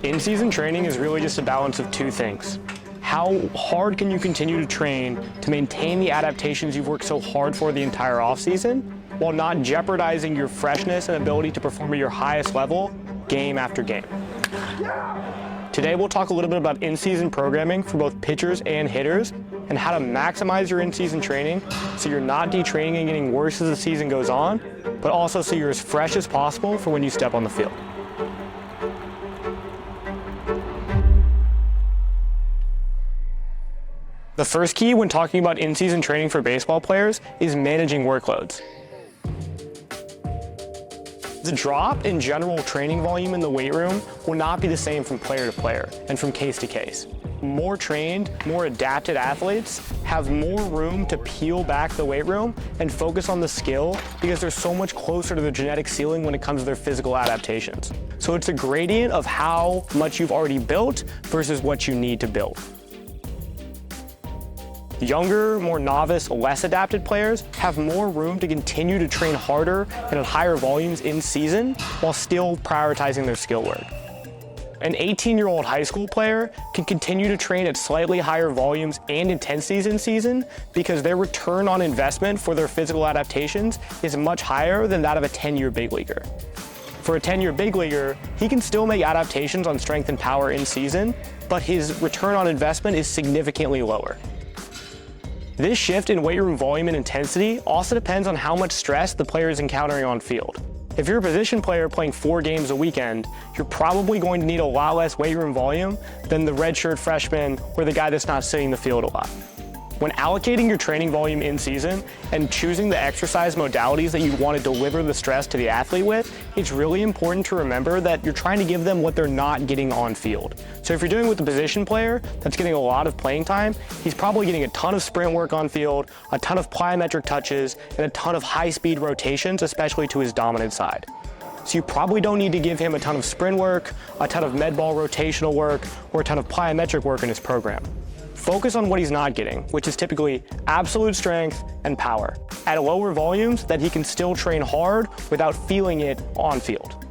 In-season training is really just a balance of two things. How hard can you continue to train to maintain the adaptations you've worked so hard for the entire offseason, while not jeopardizing your freshness and ability to perform at your highest level game after game? Today we'll talk a little bit about in-season programming for both pitchers and hitters, and how to maximize your in-season training so you're not detraining and getting worse as the season goes on, but also so you're as fresh as possible for when you step on the field. The first key when talking about in-season training for baseball players is managing workloads. The drop in general training volume in the weight room will not be the same from player to player and from case to case. More trained, more adapted athletes have more room to peel back the weight room and focus on the skill because they're so much closer to the genetic ceiling when it comes to their physical adaptations. So it's a gradient of how much you've already built versus what you need to build. Younger, more novice, less adapted players have more room to continue to train harder and at higher volumes in season while still prioritizing their skill work. An 18-year-old high school player can continue to train at slightly higher volumes and intensities in season because their return on investment for their physical adaptations is much higher than that of a 10-year big leaguer. For a 10-year big leaguer, he can still make adaptations on strength and power in season, but his return on investment is significantly lower. This shift in weight room volume and intensity also depends on how much stress the player is encountering on field. If you're a position player playing 4 games a weekend, you're probably going to need a lot less weight room volume than the redshirt freshman or the guy that's not sitting the field a lot. When allocating your training volume in season and choosing the exercise modalities that you want to deliver the stress to the athlete with, it's really important to remember that you're trying to give them what they're not getting on field. So if you're doing with a position player that's getting a lot of playing time, he's probably getting a ton of sprint work on field, a ton of plyometric touches, and a ton of high-speed rotations, especially to his dominant side. So you probably don't need to give him a ton of sprint work, a ton of med ball rotational work, or a ton of plyometric work in his program. Focus on what he's not getting, which is typically absolute strength and power, at lower volumes that he can still train hard without feeling it on field.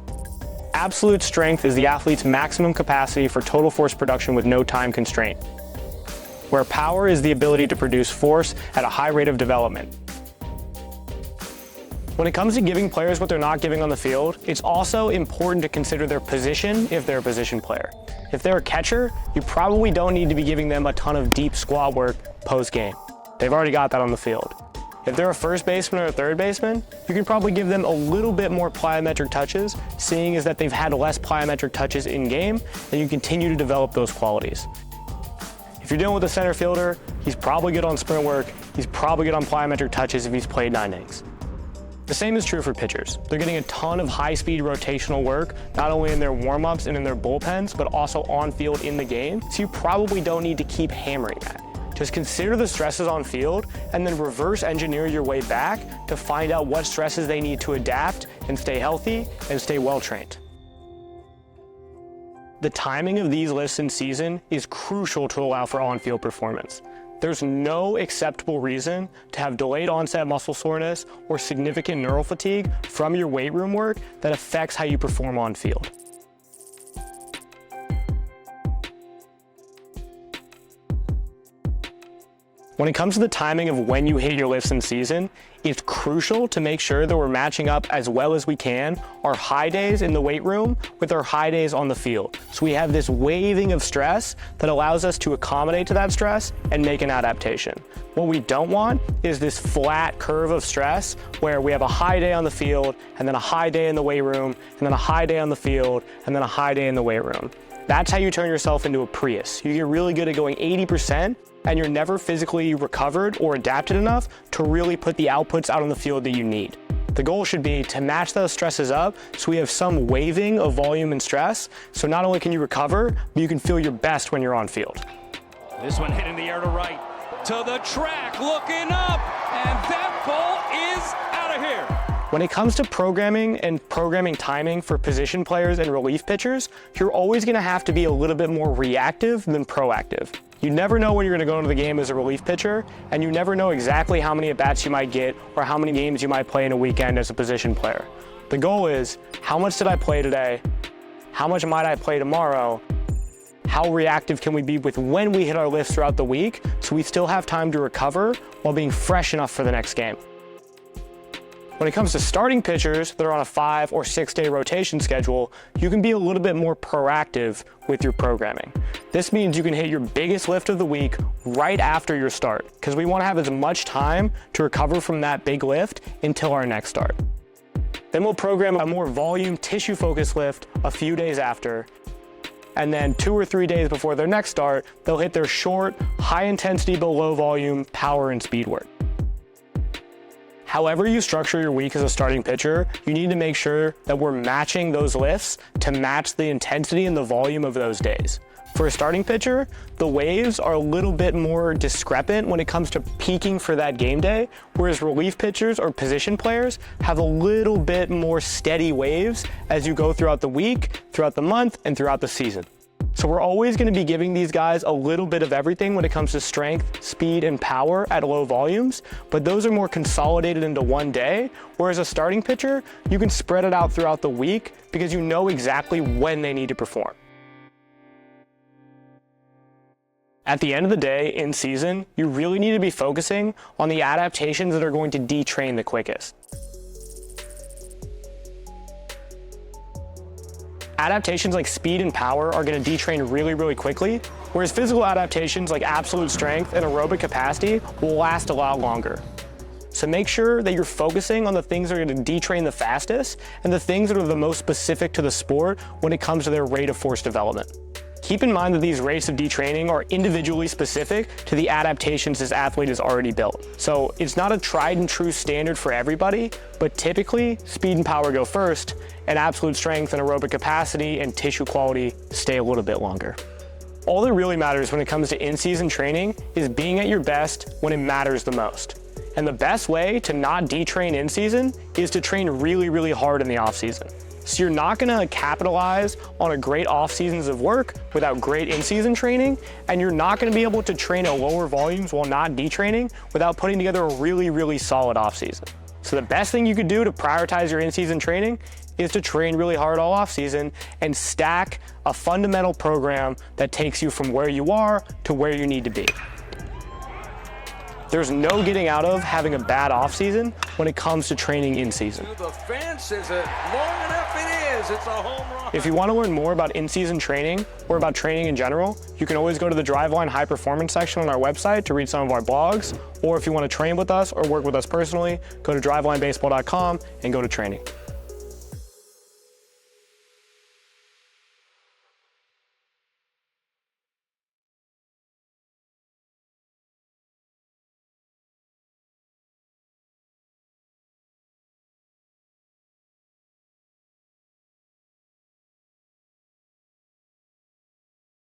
Absolute strength is the athlete's maximum capacity for total force production with no time constraint, where power is the ability to produce force at a high rate of development. When it comes to giving players what they're not giving on the field, it's also important to consider their position if they're a position player. If they're a catcher, you probably don't need to be giving them a ton of deep squat work post-game. They've already got that on the field. If they're a first baseman or a third baseman, you can probably give them a little bit more plyometric touches, seeing as that they've had less plyometric touches in game, and you continue to develop those qualities. If you're dealing with a center fielder, he's probably good on sprint work, he's probably good on plyometric touches if he's played 9 innings. The same is true for pitchers. They're getting a ton of high-speed rotational work, not only in their warm-ups and in their bullpens, but also on field in the game, so you probably don't need to keep hammering that. Just consider the stresses on field and then reverse engineer your way back to find out what stresses they need to adapt and stay healthy and stay well-trained. The timing of these lifts in season is crucial to allow for on-field performance. There's no acceptable reason to have delayed onset muscle soreness or significant neural fatigue from your weight room work that affects how you perform on field. When it comes to the timing of when you hit your lifts in season, it's crucial to make sure that we're matching up as well as we can our high days in the weight room with our high days on the field. So we have this waving of stress that allows us to accommodate to that stress and make an adaptation. What we don't want is this flat curve of stress where we have a high day on the field and then a high day in the weight room and then a high day on the field and then a high day in the weight room. That's how you turn yourself into a Prius. You get really good at going 80% and you're never physically recovered or adapted enough to really put the outputs out on the field that you need. The goal should be to match those stresses up so we have some waving of volume and stress, so not only can you recover, but you can feel your best when you're on field. This one hit in the air to right, to the track, looking up, and that ball is out of here. When it comes to programming and programming timing for position players and relief pitchers, you're always going to have to be a little bit more reactive than proactive. You never know when you're going to go into the game as a relief pitcher, and you never know exactly how many at-bats you might get or how many games you might play in a weekend as a position player. The goal is, how much did I play today? how much might I play tomorrow? How reactive can we be with when we hit our lifts throughout the week so we still have time to recover while being fresh enough for the next game? When it comes to starting pitchers that are on a 5 or 6 day rotation schedule, you can be a little bit more proactive with your programming. This means you can hit your biggest lift of the week right after your start, because we want to have as much time to recover from that big lift until our next start. Then we'll program a more volume, tissue-focused lift a few days after, and then 2 or 3 days before their next start, they'll hit their short, high-intensity but low-volume power and speed work. However you structure your week as a starting pitcher, you need to make sure that we're matching those lifts to match the intensity and the volume of those days. For a starting pitcher, the waves are a little bit more discrepant when it comes to peaking for that game day, whereas relief pitchers or position players have a little bit more steady waves as you go throughout the week, throughout the month, and throughout the season. So we're always going to be giving these guys a little bit of everything when it comes to strength, speed, and power at low volumes, but those are more consolidated into one day, whereas a starting pitcher, you can spread it out throughout the week because you know exactly when they need to perform. At the end of the day, in season, you really need to be focusing on the adaptations that are going to detrain the quickest. Adaptations like speed and power are going to detrain really, really quickly, whereas physical adaptations like absolute strength and aerobic capacity will last a lot longer. So make sure that you're focusing on the things that are going to detrain the fastest and the things that are the most specific to the sport when it comes to their rate of force development. Keep in mind that these rates of detraining are individually specific to the adaptations this athlete has already built. So it's not a tried and true standard for everybody, but typically speed and power go first, and absolute strength and aerobic capacity and tissue quality stay a little bit longer. All that really matters when it comes to in-season training is being at your best when it matters the most. And the best way to not detrain in season is to train really, really hard in the off season. So you're not gonna capitalize on a great off seasons of work without great in-season training, and you're not gonna be able to train at lower volumes while not detraining without putting together a really, really solid off season. So the best thing you could do to prioritize your in-season training is to train really hard all off season and stack a fundamental program that takes you from where you are to where you need to be. There's no getting out of having a bad offseason when it comes to training in season. To the fence, is it long enough? It is. It's a home run. If you want to learn more about in-season training or about training in general, you can always go to the Driveline High Performance section on our website to read some of our blogs. Or if you want to train with us or work with us personally, go to drivelinebaseball.com and go to training.